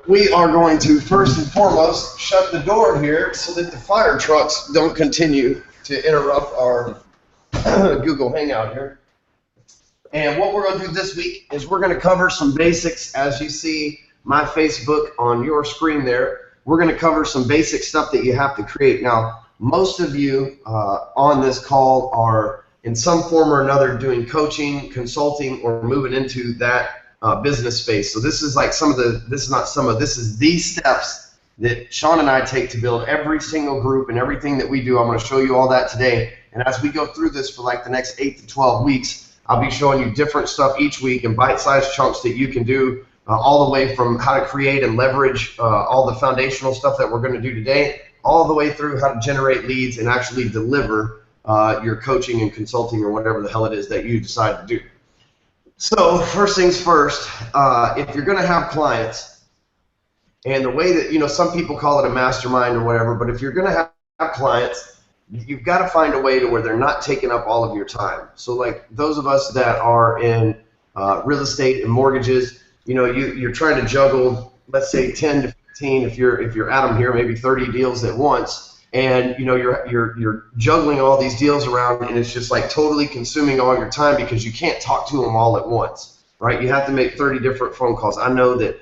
We are going to first and foremost shut the door here so that the fire trucks don't continue to interrupt our Google Hangout here. And what we're going to do this week is we're going to cover some basics. As you see my Facebook on your screen there, we're going to cover some basic stuff that you have to create. Now, most of you on this call are in some form or another doing coaching, consulting, or moving into that business space. So this is like this is the steps that Sean and I take to build every single group and everything that we do. I'm going to show you all that today. And as we go through this for like the next 8 to 12 weeks, I'll be showing you different stuff each week in bite-sized chunks that you can do all the way from how to create and leverage all the foundational stuff that we're going to do today, all the way through how to generate leads and actually deliver your coaching and consulting or whatever the hell it is that you decide to do. So first things first, if you're going to have clients, and the way that, some people call it a mastermind or whatever, but if you're going to have clients, you've got to find a way to where they're not taking up all of your time. So like those of us that are in real estate and mortgages, you're trying to juggle, let's say 10 to 15, if you're Adam here, maybe 30 deals at once. And you're juggling all these deals around, and it's just like totally consuming all your time because you can't talk to them all at once, right? You have to make 30 different phone calls. I know that,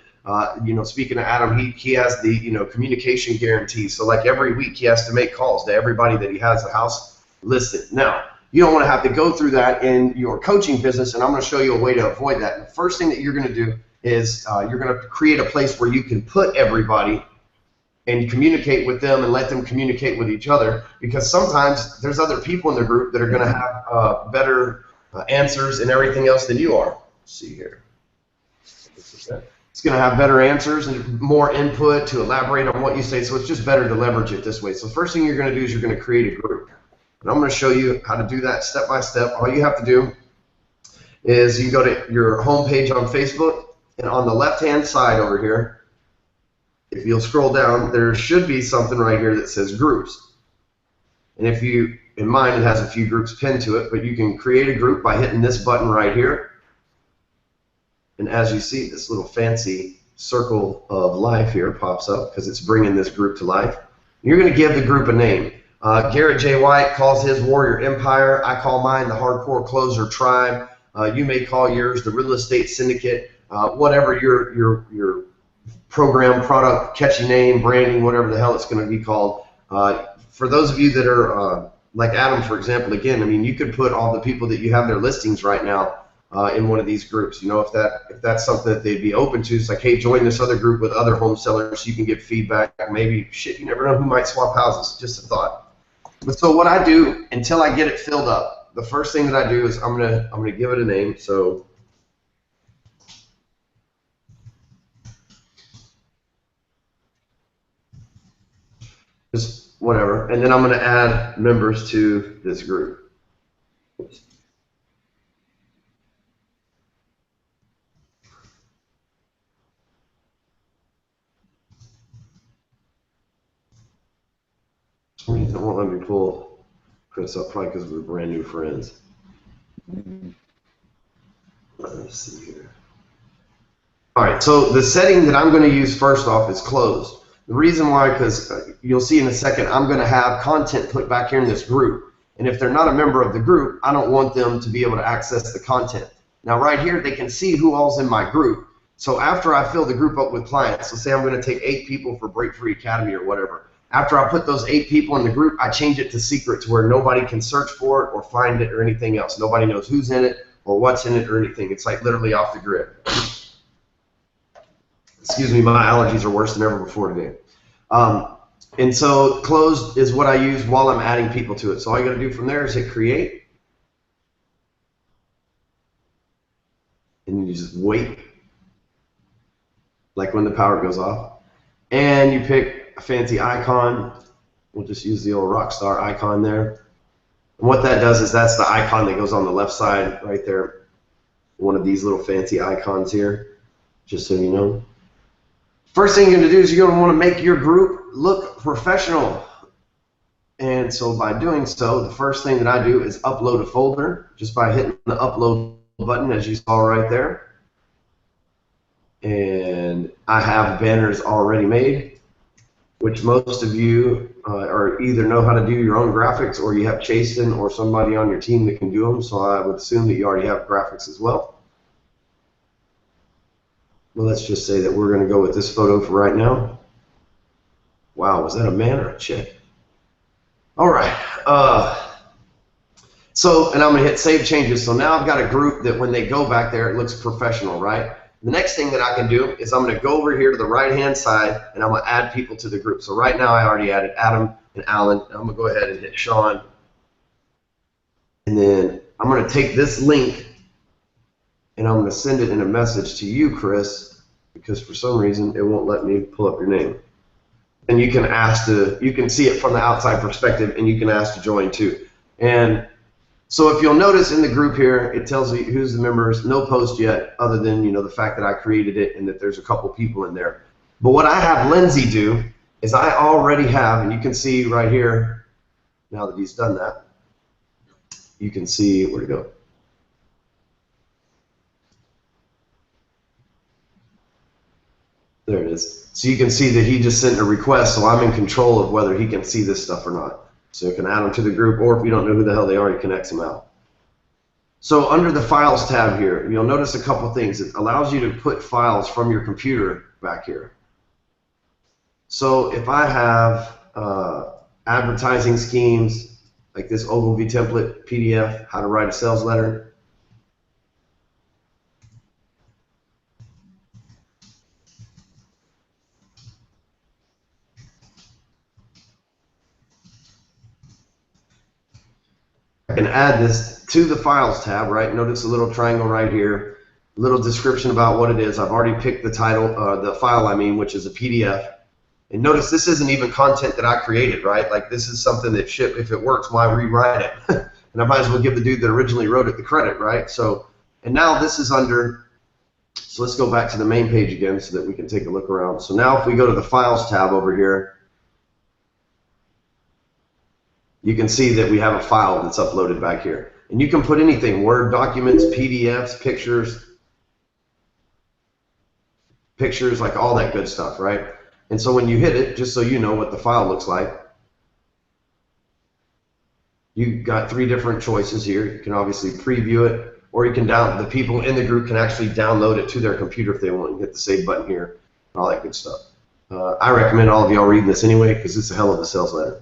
speaking of Adam, he has the communication guarantee. So like every week he has to make calls to everybody that he has a house listed. Now you don't want to have to go through that in your coaching business, and I'm going to show you a way to avoid that. And the first thing that you're going to do is you're going to create a place where you can put everybody and communicate with them and let them communicate with each other, because sometimes there's other people in the group that are going to have better answers and everything else than you are. Let's see here. It's going to have better answers and more input to elaborate on what you say, so it's just better to leverage it this way. So the first thing you're going to do is you're going to create a group. And I'm going to show you how to do that step by step. All you have to do is you go to your home page on Facebook, and on the left-hand side over here, if you'll scroll down, there should be something right here that says groups. And in mine, it has a few groups pinned to it, but you can create a group by hitting this button right here. And as you see, this little fancy circle of life here pops up because it's bringing this group to life. You're going to give the group a name. Garrett J. White calls his Warrior Empire. I call mine the Hardcore Closer Tribe. You may call yours the Real Estate Syndicate. Whatever your program, product, catchy name, branding, whatever the hell it's going to be called. For those of you that are like Adam, for example, again, I mean, you could put all the people that you have their listings right now in one of these groups. If that's something that they'd be open to, it's like, hey, join this other group with other home sellers so you can get feedback. Maybe, shit, you never know who might swap houses. Just a thought. But so what I do until I get it filled up, the first thing that I do is I'm gonna give it a name. So just whatever, and then I'm going to add members to this group. Oops. For some reason it won't let me pull Chris up, probably because we're brand new friends. Let's see here. All right, so the setting that I'm going to use first off is closed. The reason why, because you'll see in a second, I'm going to have content put back here in this group. And if they're not a member of the group, I don't want them to be able to access the content. Now right here, they can see who all's in my group. So after I fill the group up with clients, so say I'm going to take 8 people for Break Free Academy or whatever. After I put those 8 people in the group, I change it to secret to where nobody can search for it or find it or anything else. Nobody knows who's in it or what's in it or anything. It's like literally off the grid. Excuse me, my allergies are worse than ever before today. And so closed is what I use while I'm adding people to it. So all you got to do from there is hit create. And you just wait, like when the power goes off. And you pick a fancy icon. We'll just use the old Rockstar icon there. And what that does is that's the icon that goes on the left side right there. One of these little fancy icons here, just so you know. First thing you're going to do is you're going to want to make your group look professional. And so by doing so, the first thing that I do is upload a folder just by hitting the upload button, as you saw right there. and I have banners already made, which most of you are either know how to do your own graphics, or you have Chasen or somebody on your team that can do them, so I would assume that you already have graphics as well. Well, let's just say that we're going to go with this photo for right now. Wow, was that a man or a chick? All right. And I'm going to hit Save Changes. So now I've got a group that when they go back there, it looks professional, right? The next thing that I can do is I'm going to go over here to the right-hand side, and I'm going to add people to the group. So right now I already added Adam and Alan. I'm going to go ahead and hit Sean. And then I'm going to take this link, and I'm going to send it in a message to you, Chris, because for some reason it won't let me pull up your name. And you can ask to, you can see it from the outside perspective, and you can ask to join too. And so if you'll notice in the group here, it tells you who's the members. No post yet, other than the fact that I created it and that there's a couple people in there. But what I have Lindsay do is I already have, and you can see right here, now that he's done that, you can see where to go. There it is. So you can see that he just sent a request, so I'm in control of whether he can see this stuff or not. So you can add them to the group, or if you don't know who the hell they are, you can X them out. So under the Files tab here, you'll notice a couple things. It allows you to put files from your computer back here. So if I have advertising schemes, like this Ogilvy template PDF, how to write a sales letter, I can add this to the Files tab, right? Notice a little triangle right here, a little description about what it is. I've already picked the title, the file, which is a PDF. And notice this isn't even content that I created, right? Like this is something that shipped. If it works, why rewrite it? And I might as well give the dude that originally wrote it the credit, right? So, and now this is under, so let's go back to the main page again so that we can take a look around. So now if we go to the Files tab over here, you can see that we have a file that's uploaded back here. And you can put anything, Word documents, PDFs, pictures, like all that good stuff, right? And so when you hit it, just so you know what the file looks like, you've got 3 different choices here. You can obviously preview it, or you can the people in the group can actually download it to their computer if they want. You hit the save button here, and all that good stuff. I recommend all of y'all reading this anyway, because it's a hell of a sales letter.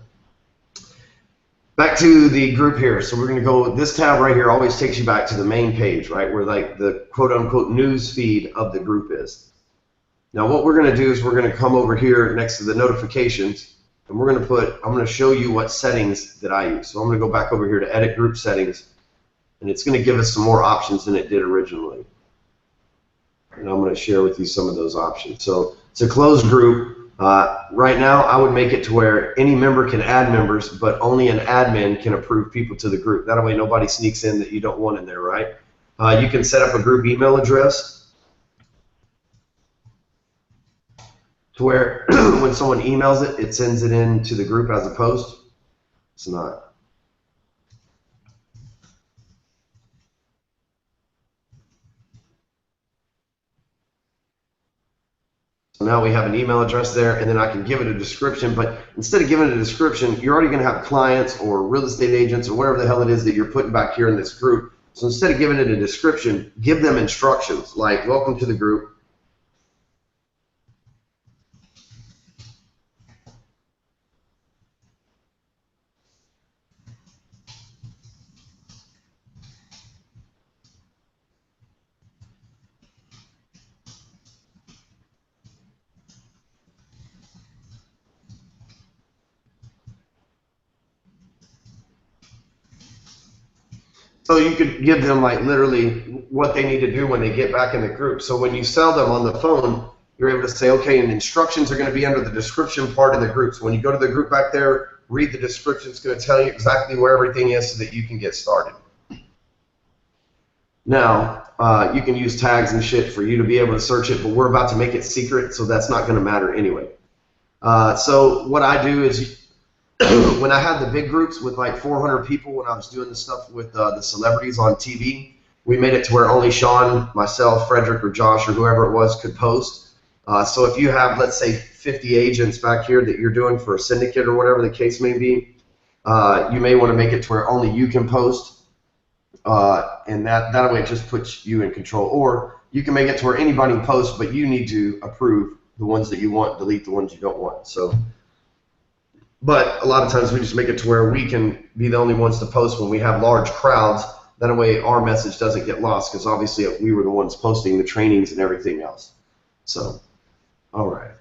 Back to the group here. So we're going to go, this tab right here always takes you back to the main page, right, where like the quote-unquote news feed of the group is. Now what we're going to do is we're going to come over here next to the notifications, and we're going to put, I'm going to show you what settings that I use. So I'm going to go back over here to edit group settings, and it's going to give us some more options than it did originally. And I'm going to share with you some of those options. So to close group, right now I would make it to where any member can add members, but only an admin can approve people to the group. That way nobody sneaks in that you don't want in there, right? You can set up a group email address to where when someone emails it, it sends it into the group as a post. It's not. So now we have an email address there, and then I can give it a description, but instead of giving it a description, you're already going to have clients or real estate agents or whatever the hell it is that you're putting back here in this group. So instead of giving it a description, give them instructions like, welcome to the group. So you could give them like literally what they need to do when they get back in the group. So when you sell them on the phone, you're able to say, okay, and instructions are going to be under the description part of the group. So when you go to the group back there, read the description. It's going to tell you exactly where everything is so that you can get started. Now, you can use tags and shit for you to be able to search it, but we're about to make it secret, so that's not going to matter anyway. So what I do is when I had the big groups with like 400 people when I was doing the stuff with the celebrities on TV, we made it to where only Sean, myself, Frederick, or Josh, or whoever it was could post. So if you have, let's say, 50 agents back here that you're doing for a syndicate or whatever the case may be, you may want to make it to where only you can post, and that way it just puts you in control. Or you can make it to where anybody can post, but you need to approve the ones that you want, delete the ones you don't want. So, but a lot of times we just make it to where we can be the only ones to post when we have large crowds. That way our message doesn't get lost, because obviously we were the ones posting the trainings and everything else. So, all right.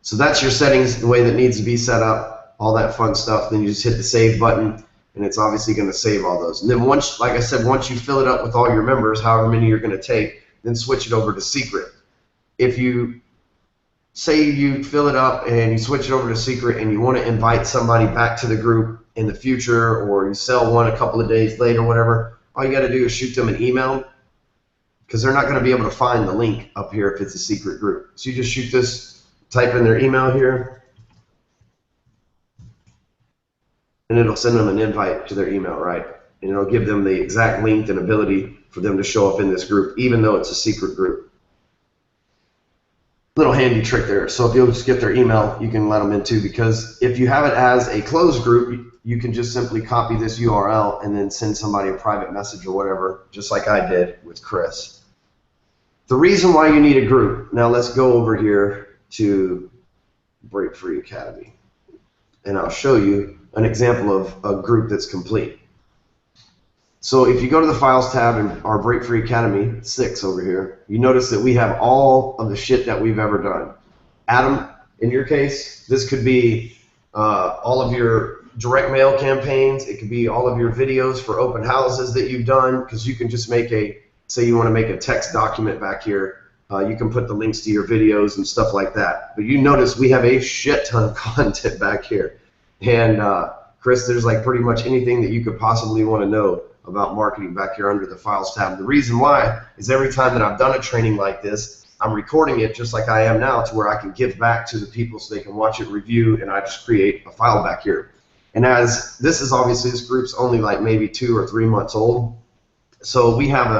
So that's your settings, the way that needs to be set up, all that fun stuff. Then you just hit the save button, and it's obviously going to save all those. And then once, like I said, once you fill it up with all your members, however many you're going to take, then switch it over to secret. If you say you fill it up and you switch it over to secret and you want to invite somebody back to the group in the future, or you sell one a couple of days later, whatever, all you got to do is shoot them an email, because they're not going to be able to find the link up here if it's a secret group. So you just shoot this, type in their email here, and it'll send them an invite to their email, right? And it'll give them the exact link and ability for them to show up in this group, even though it's a secret group. Little handy trick there. So if you'll just get their email, you can let them in too, because if you have it as a closed group, you can just simply copy this URL and then send somebody a private message or whatever, just like I did with Chris. The reason why you need a group, now let's go over here to Break Free Academy, and I'll show you an example of a group that's complete. So if you go to the Files tab in our Break Free Academy 6 over here, you notice that we have all of the shit that we've ever done. Adam, in your case, this could be all of your direct mail campaigns. It could be all of your videos for open houses that you've done, because you can just make a, say you want to make a text document back here. You can put the links to your videos and stuff like that. But you notice we have a shit ton of content back here. And Chris, there's like pretty much anything that you could possibly want to know about marketing back here under the Files tab. The reason why is every time that I've done a training like this, I'm recording it just like I am now, to where I can give back to the people so they can watch it, review, and I just create a file back here. And as this is obviously, this group's only like maybe 2 or 3 months old, so we have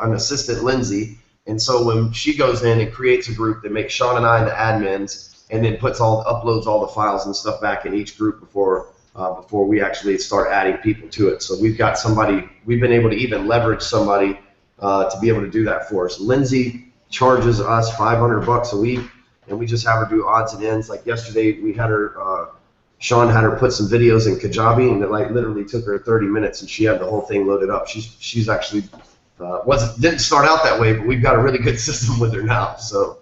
an assistant, Lindsay, and so when she goes in and creates a group that makes Sean and I the admins, and then uploads all the files and stuff back in each group before we actually start adding people to it. So we've got somebody, we've been able to even leverage somebody to be able to do that for us. Lindsay charges us $500 a week, and we just have her do odds and ends. Like yesterday, we had her, Sean had her put some videos in Kajabi, and it like literally took her 30 minutes, and she had the whole thing loaded up. She's actually didn't start out that way, but we've got a really good system with her now. So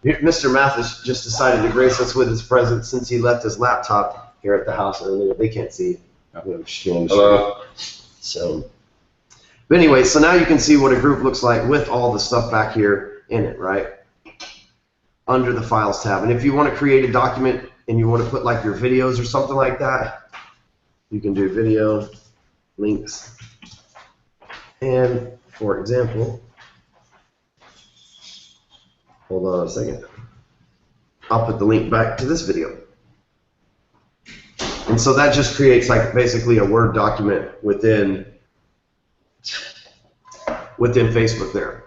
Mr. Mathis just decided to grace us with his presence since he left his laptop here at the house earlier. They can't see. Hello. So, but anyway, so now you can see what a group looks like with all the stuff back here in it, right? Under the Files tab. And if you want to create a document and you want to put like your videos or something like that, you can do video, links, and for example, hold on a second, I'll put the link back to this video. And so that just creates like basically a Word document within Facebook there.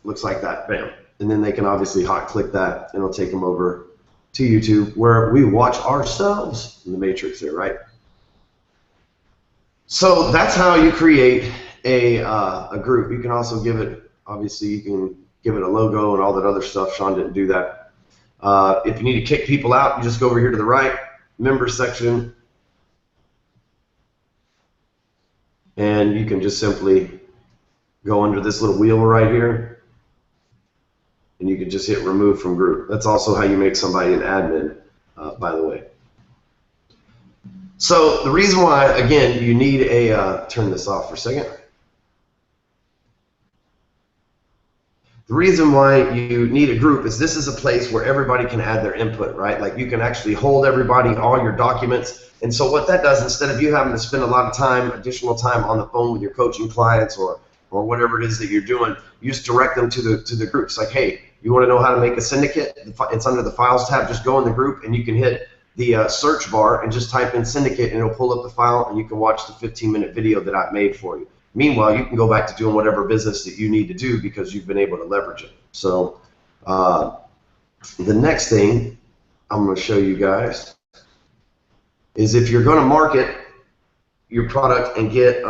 Looks like that, bam. And then they can obviously hot click that, and it'll take them over to YouTube, where we watch ourselves in the Matrix there, right? So that's how you create a group. You can also give it, obviously you can give it a logo and all that other stuff. Sean didn't do that. If you need to kick people out, you just go over here to the right, Members section, and you can just simply go under this little wheel right here, and you can just hit Remove from Group. That's also how you make somebody an admin, by the way. So the reason why, again, you need a, turn this off for a second. The reason why you need a group is this is a place where everybody can add their input, right? Like you can actually hold everybody, all your documents. And so what that does, instead of you having to spend a lot of time, additional time on the phone with your coaching clients or whatever it is that you're doing, you just direct them to the groups. Like, hey, you want to know how to make a syndicate? It's under the Files tab. Just go in the group, and you can hit the search bar and just type in syndicate, and it'll pull up the file, and you can watch the 15-minute video that I've made for you. Meanwhile, you can go back to doing whatever business that you need to do because you've been able to leverage it. So the next thing I'm going to show you guys is if you're going to market your product and get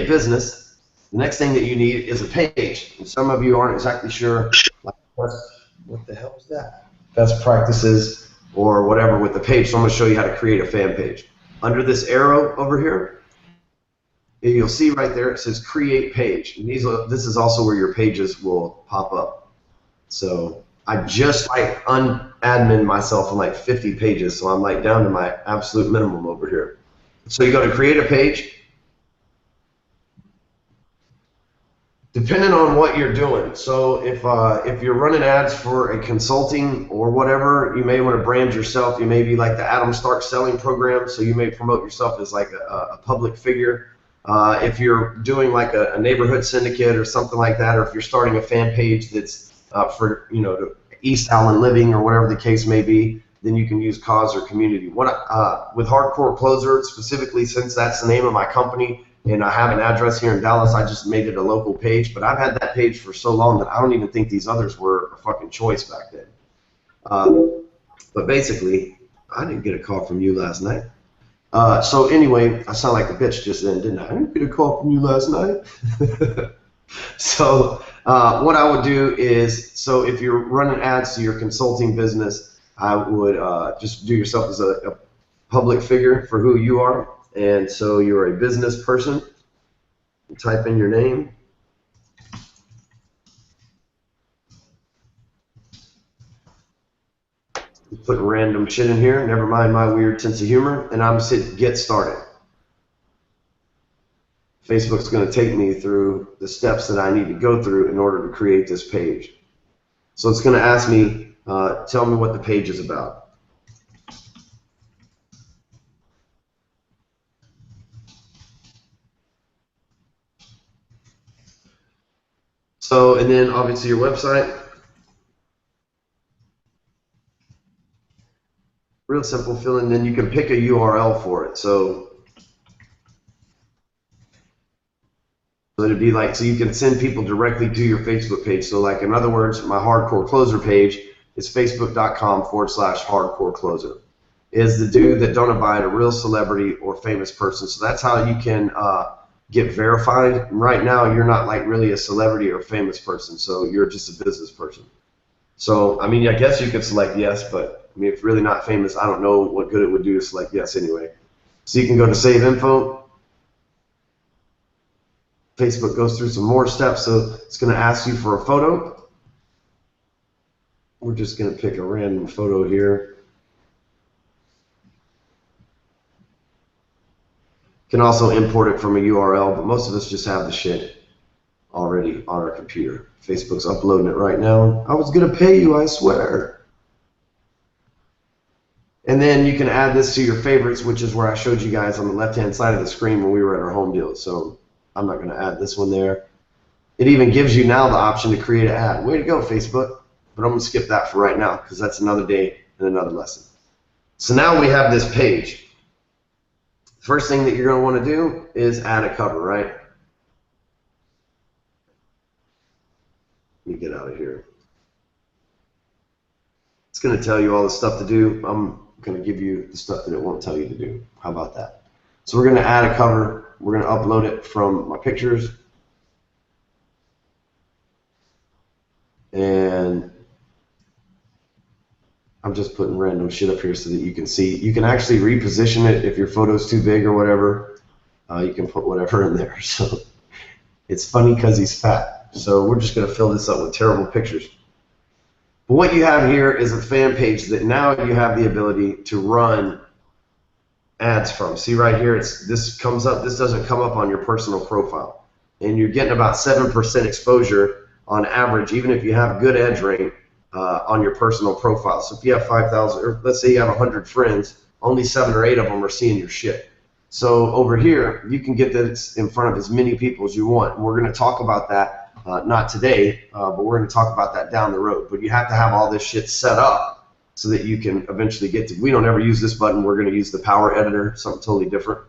business, the next thing that you need is a page. And some of you aren't exactly sure, like, what the hell is that? Best practices or whatever with the page. So I'm going to show you how to create a fan page. Under this arrow over here, you'll see right there it says create page. And this is also where your pages will pop up. So I just like unadmin myself on like 50 pages, so I'm like down to my absolute minimum over here. So you go to create a page. Depending on what you're doing. So if you're running ads for a consulting or whatever, you may want to brand yourself. You may be like the Adam Stark selling program, so you may promote yourself as like a public figure. If you're doing like a neighborhood syndicate or something like that, or if you're starting a fan page that's for to East Allen Living or whatever the case may be, then you can use cause or community. With Hardcore Closer, specifically since that's the name of my company, and I have an address here in Dallas, I just made it a local page. But I've had that page for so long that I don't even think these others were a fucking choice back then. But basically, I didn't get a call from you last night. So anyway, I sound like a bitch just then, didn't I? I didn't get a call from you last night. So what I would do is, so if you're running ads to your consulting business, I would just do yourself as a public figure for who you are. And so you're a business person. You type in your name. You put random shit in here, never mind my weird sense of humor, and I'm hitting get started. Facebook's going to take me through the steps that I need to go through in order to create this page. So it's going to ask me, tell me what the page is about. So, and then obviously your website. Real simple, fill in, then you can pick a URL for it. So it'd be like, so you can send people directly to your Facebook page. So like, in other words, my Hardcore Closer page is facebook.com/Hardcore Closer. Is the dude that don't abide a real celebrity or famous person. So that's how you can get verified. Right now, you're not like really a celebrity or famous person, so you're just a business person. So, I mean, I guess you could select yes, but I mean, if you're really not famous, I don't know what good it would do to select yes anyway. So you can go to save info. Facebook goes through some more steps, so it's going to ask you for a photo. We're just going to pick a random photo here. Can also import it from a URL, but most of us just have the shit already on our computer. Facebook's uploading it right now. I was going to pay you, I swear. And then you can add this to your favorites, which is where I showed you guys on the left-hand side of the screen when we were at our home deal. So I'm not going to add this one there. It even gives you now the option to create an ad. Way to go, Facebook. But I'm going to skip that for right now because that's another day and another lesson. So now we have this page. First thing that you're going to want to do is add a cover, right? Let me get out of here. It's going to tell you all the stuff to do. I'm going to give you the stuff that it won't tell you to do. How about that? So we're going to add a cover. We're going to upload it from my pictures. And I'm just putting random shit up here so that you can see. You can actually reposition it if your photo's too big or whatever. You can put whatever in there. So it's funny because he's fat. So we're just going to fill this up with terrible pictures. But what you have here is a fan page that now you have the ability to run ads from. See right here, this comes up. This doesn't come up on your personal profile. And you're getting about 7% exposure on average, even if you have good edge rate. On your personal profile. So if you have 5,000, or let's say you have 100 friends, only 7 or 8 of them are seeing your shit. So over here, you can get this in front of as many people as you want. We're going to talk about that, not today, but we're going to talk about that down the road. But you have to have all this shit set up so that you can eventually get to, we don't ever use this button, we're going to use the power editor, something totally different.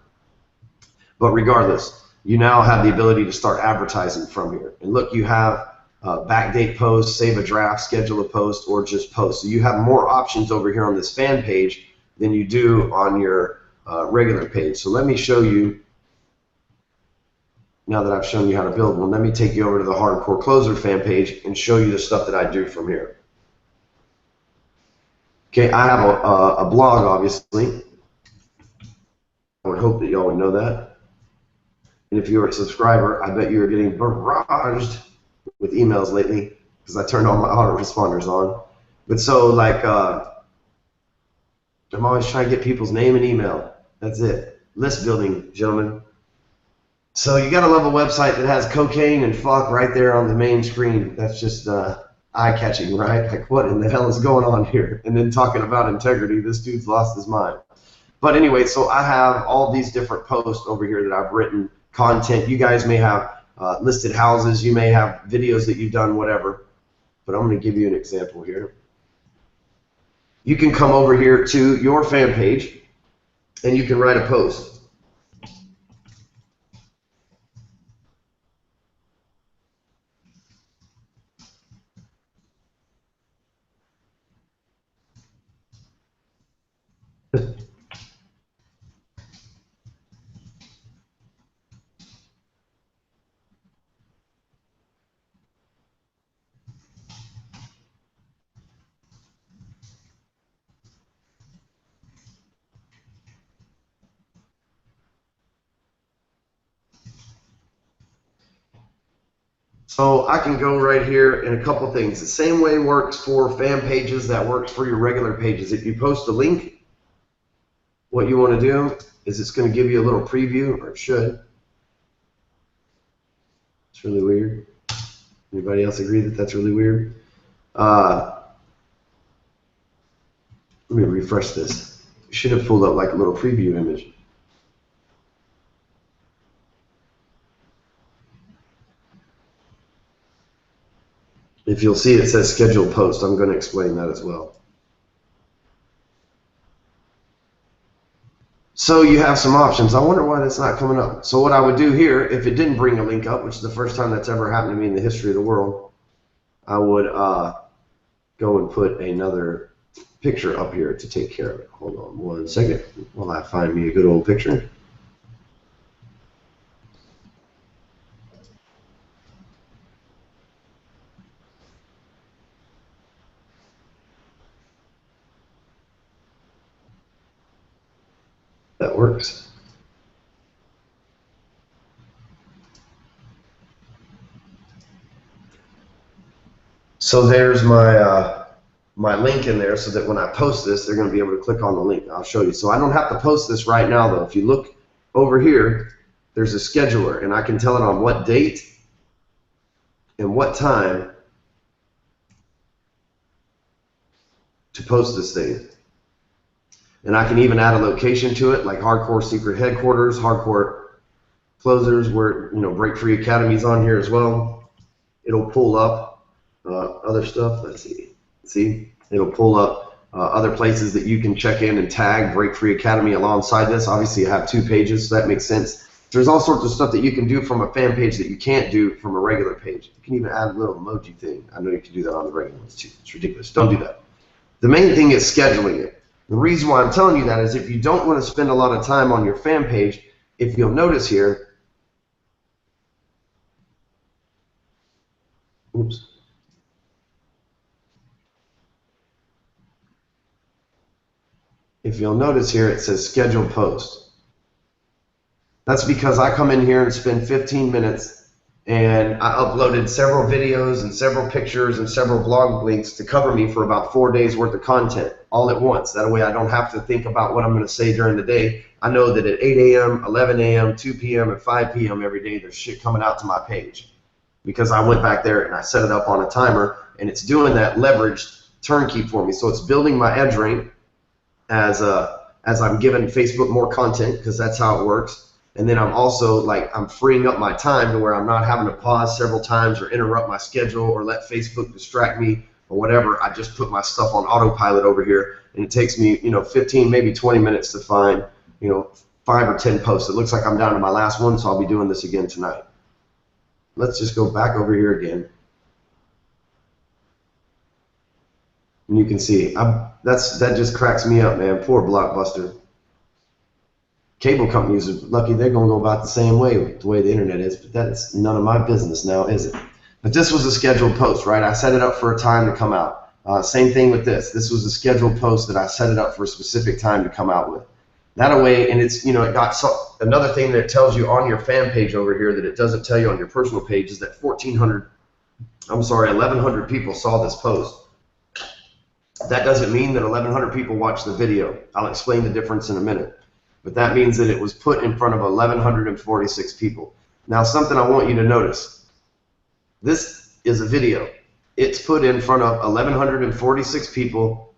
But regardless, you now have the ability to start advertising from here. And look, you have backdate post, save a draft, schedule a post, or just post. So you have more options over here on this fan page than you do on your regular page. So let me show you, now that I've shown you how to build one, let me take you over to the Hardcore Closer fan page and show you the stuff that I do from here. Okay, I have a blog, obviously. I would hope that y'all would know that. And if you're a subscriber, I bet you're getting barraged with emails lately because I turned all my autoresponders on. But so, like, I'm always trying to get people's name and email. That's it. List building, gentlemen. So you got to love a website that has cocaine and fuck right there on the main screen. That's just eye-catching, right? Like, what in the hell is going on here? And then talking about integrity, this dude's lost his mind. But anyway, so I have all these different posts over here that I've written, content. You guys may have listed houses. You may have videos that you've done, whatever. But I'm going to give you an example here. You can come over here to your fan page, and you can write a post. So I can go right here in a couple things. The same way works for fan pages that works for your regular pages. If you post a link, what you want to do is it's going to give you a little preview, or it should. It's really weird. Anybody else agree that that's really weird? Let me refresh this. It should have pulled up like a little preview image. If you'll see, it says scheduled post. I'm going to explain that as well. So you have some options. I wonder why that's not coming up. So what I would do here, if it didn't bring a link up, which is the first time that's ever happened to me in the history of the world, I would go and put another picture up here to take care of it. Hold on one second while I find me a good old picture. That works. So there's my my link in there, so that when I post this, they're going to be able to click on the link. I'll show you. So I don't have to post this right now, though. If you look over here, there's a scheduler, and I can tell it on what date and what time to post this thing. And I can even add a location to it, like Hardcore Secret Headquarters, Hardcore Closers, where, you know, Break Free Academy's on here as well. It'll pull up other stuff. Let's see. See? It'll pull up other places that you can check in and tag Break Free Academy alongside this. Obviously, I have 2 pages, so that makes sense. There's all sorts of stuff that you can do from a fan page that you can't do from a regular page. You can even add a little emoji thing. I know you can do that on the regular ones too. It's ridiculous. Don't do that. The main thing is scheduling it. The reason why I'm telling you that is if you don't want to spend a lot of time on your fan page, if you'll notice here, oops. If you'll notice here, it says schedule post. That's because I come in here and spend 15 minutes and I uploaded several videos and several pictures and several blog links to cover me for about 4 days worth of content all at once. That way I don't have to think about what I'm going to say during the day. I know that at 8 a.m., 11 a.m., 2 p.m., and 5 p.m. every day there's shit coming out to my page because I went back there and I set it up on a timer, and it's doing that leveraged turnkey for me. So it's building my edge rank as I'm giving Facebook more content, because that's how it works. And then I'm also, like, I'm freeing up my time to where I'm not having to pause several times or interrupt my schedule or let Facebook distract me or whatever. I just put my stuff on autopilot over here, and it takes me, 15, maybe 20 minutes to find, 5 or 10 posts. It looks like I'm down to my last one, so I'll be doing this again tonight. Let's just go back over here again. And you can see, that just cracks me up, man. Poor Blockbuster. Cable companies are lucky they're going to go about the same way with the way the internet is, but that's none of my business now, is it? But this was a scheduled post, right? I set it up for a time to come out. Same thing with this. This was a scheduled post that I set it up for a specific time to come out with. That way, and it's, you know, it got another thing that it tells you on your fan page over here that it doesn't tell you on your personal page is that 1,100 people saw this post. That doesn't mean that 1,100 people watched the video. I'll explain the difference in a minute. But that means that it was put in front of 1,146 people. Now, something I want you to notice. This is a video. It's put in front of 1,146 people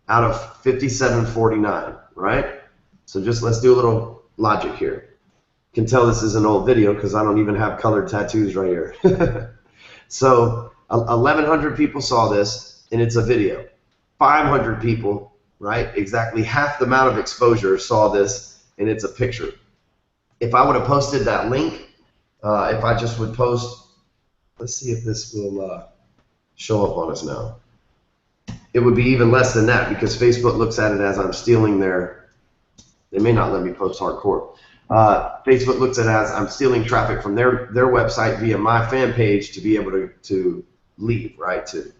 out of 5,749, right? So just let's do a little logic here. You can tell this is an old video because I don't even have colored tattoos right here. So 1,100 people saw this, and it's a video. 500 people, right, exactly half the amount of exposure saw this, and it's a picture. If I would have posted that link, if I just would post, let's see if this will show up on us now. It would be even less than that because Facebook looks at it as I'm stealing they may not let me post hardcore. Facebook looks at it as I'm stealing traffic from their website via my fan page to be able to leave, right, to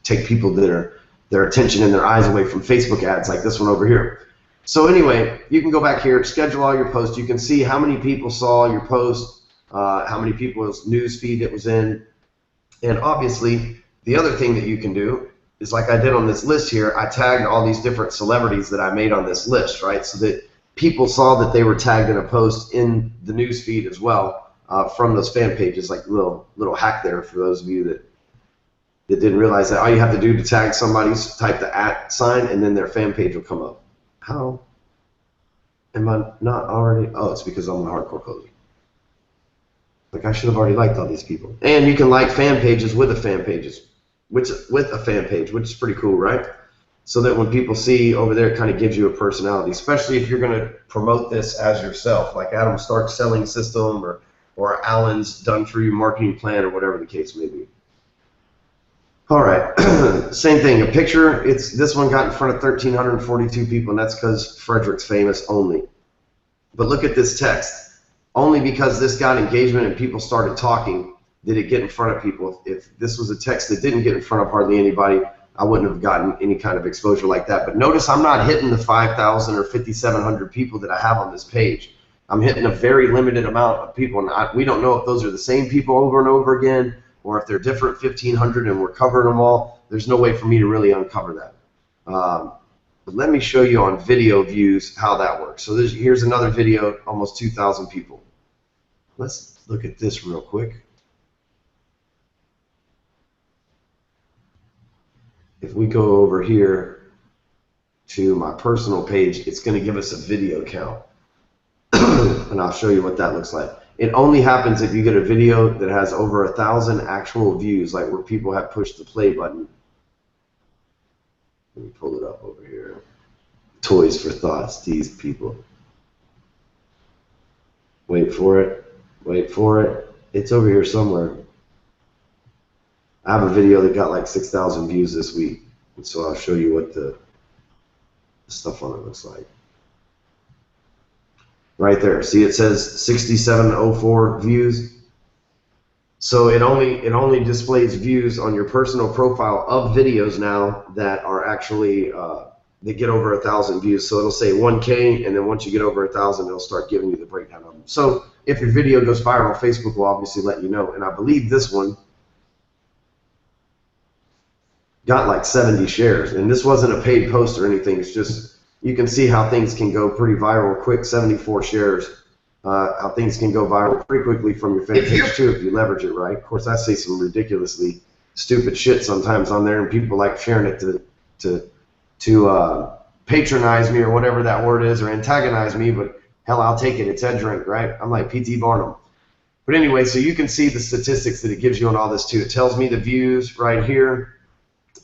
take people their attention and their eyes away from Facebook ads like this one over here. So anyway, you can go back here, schedule all your posts. You can see how many people saw your post, how many people's news feed it was in. And obviously, the other thing that you can do is like I did on this list here, I tagged all these different celebrities that I made on this list, right? So that people saw that they were tagged in a post in the news feed as well from those fan pages, like a little hack there for those of you that didn't realize that all you have to do to tag somebody is type the @ sign and then their fan page will come up. How am I not already? Oh, it's because I'm a hardcore cozy. Like I should have already liked all these people. And you can like fan pages with a fan page, which is pretty cool, right? So that when people see over there, it kind of gives you a personality, especially if you're going to promote this as yourself, like Adam Stark's selling system or Alan's done for you marketing plan or whatever the case may be. All right, same thing, a picture, this one got in front of 1,342 people, and that's because Frederick's famous only. But look at this text. Only because this got engagement and people started talking did it get in front of people. If this was a text that didn't get in front of hardly anybody, I wouldn't have gotten any kind of exposure like that. But notice I'm not hitting the 5,000 or 5,700 people that I have on this page. I'm hitting a very limited amount of people, and we don't know if those are the same people over and over again, or if they're different 1,500 and we're covering them all. There's no way for me to really uncover that. But let me show you on video views how that works. So here's another video, almost 2,000 people. Let's look at this real quick. If we go over here to my personal page, it's going to give us a video count. And I'll show you what that looks like. It only happens if you get a video that has over 1,000 actual views, like where people have pushed the play button. Let me pull it up over here. Toys for Thoughts, these people. Wait for it. Wait for it. It's over here somewhere. I have a video that got like 6,000 views this week, and so I'll show you what the stuff on it looks like. Right there. See, it says 6,704 views. So it only displays views on your personal profile of videos now that are actually that get over 1,000 views. So it'll say 1K, and then once you get over 1,000, it'll start giving you the breakdown of them. So if your video goes viral, Facebook will obviously let you know. And I believe this one got like 70 shares, and this wasn't a paid post or anything. It's just you can see how things can go pretty viral quick. 74 shares. How things can go viral pretty quickly from your fan page too if you leverage it right. Of course, I say some ridiculously stupid shit sometimes on there, and people like sharing it to patronize me or whatever that word is, or antagonize me. But hell, I'll take it. It's Ed Drink, right? I'm like P.T. Barnum. But anyway, so you can see the statistics that it gives you on all this too. It tells me the views right here.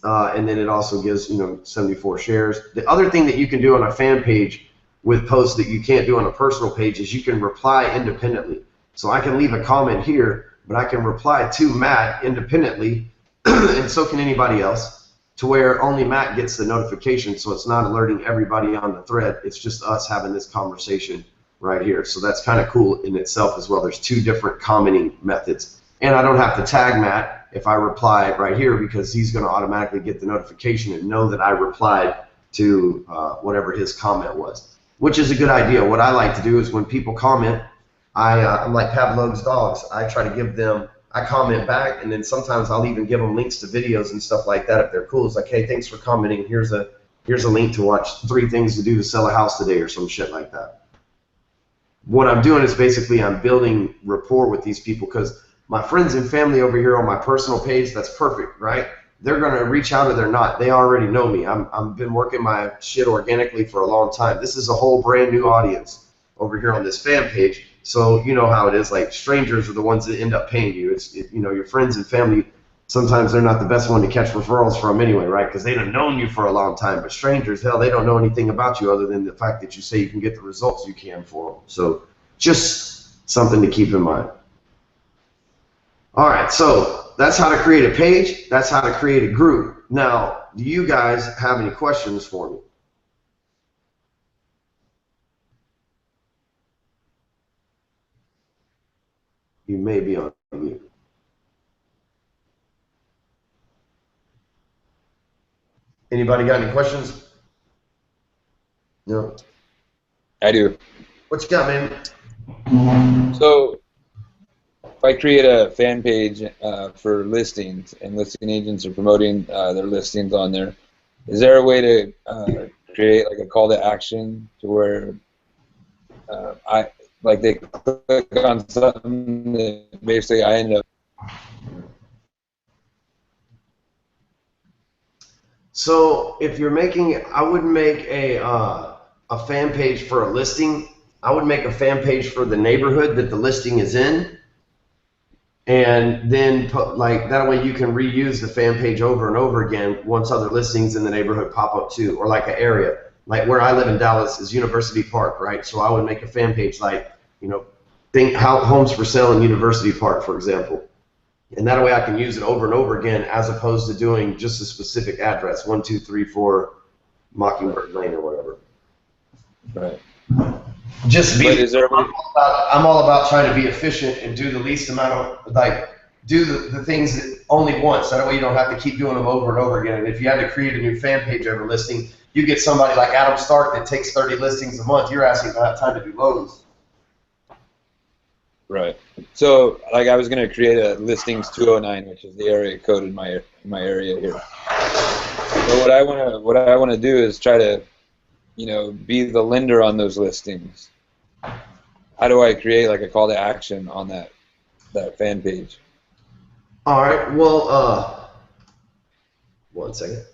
And then it also gives, 74 shares. The other thing that you can do on a fan page with posts that you can't do on a personal page is you can reply independently. So I can leave a comment here, but I can reply to Matt independently, and so can anybody else, to where only Matt gets the notification, so it's not alerting everybody on the thread. It's just us having this conversation right here. So that's kind of cool in itself as well. There's two different commenting methods. And I don't have to tag Matt if I reply right here, because he's going to automatically get the notification and know that I replied to whatever his comment was, which is a good idea. What I like to do is when people comment, I'm like Pavlov's dogs. I try to give them, I comment back, and then sometimes I'll even give them links to videos and stuff like that if they're cool. It's like, hey, thanks for commenting. Here's a link to watch 3 things to do to sell a house today or some shit like that. What I'm doing is basically I'm building rapport with these people, because my friends and family over here on my personal page, that's perfect, right? They're going to reach out or they're not. They already know me. I've been working my shit organically for a long time. This is a whole brand new audience over here on this fan page. So you know how it is. Like, strangers are the ones that end up paying you. You know, your friends and family, sometimes they're not the best one to catch referrals from anyway, right? Because they've known you for a long time. But strangers, hell, they don't know anything about you other than the fact that you say you can get the results you can for them. So just something to keep in mind. All right, so that's how to create a page. That's how to create a group. Now, do you guys have any questions for me? You may be on mute. Anybody got any questions? No? I do. What you got, man? So, if I create a fan page for listings, and listing agents are promoting their listings on there, is there a way to create like a call to action to where they click on something that basically I end up? So if you're making, I wouldn't make a fan page for a listing. I would make a fan page for the neighborhood that the listing is in, and then put, like, that way you can reuse the fan page over and over again once other listings in the neighborhood pop up too, or like an area. Like where I live in Dallas is University Park, right? So I would make a fan page like, you know, think how homes for sale in University Park, for example. And that way I can use it over and over again, as opposed to doing just a specific address, 1234 Mockingbird Lane or whatever. Right. Just be. Is there I'm all about trying to be efficient and do the least amount of, like, do the things that only once. That way you don't have to keep doing them over and over again. And if you had to create a new fan page every listing, you get somebody like Adam Stark that takes 30 listings a month. You're asking to have time to do loads. Right. So, like, I was going to create a listings 209, which is the area code in my area here. But what I want to do is try to, you know, be the lender on those listings. How do I create like a call to action on that fan page? All right. Well, one second.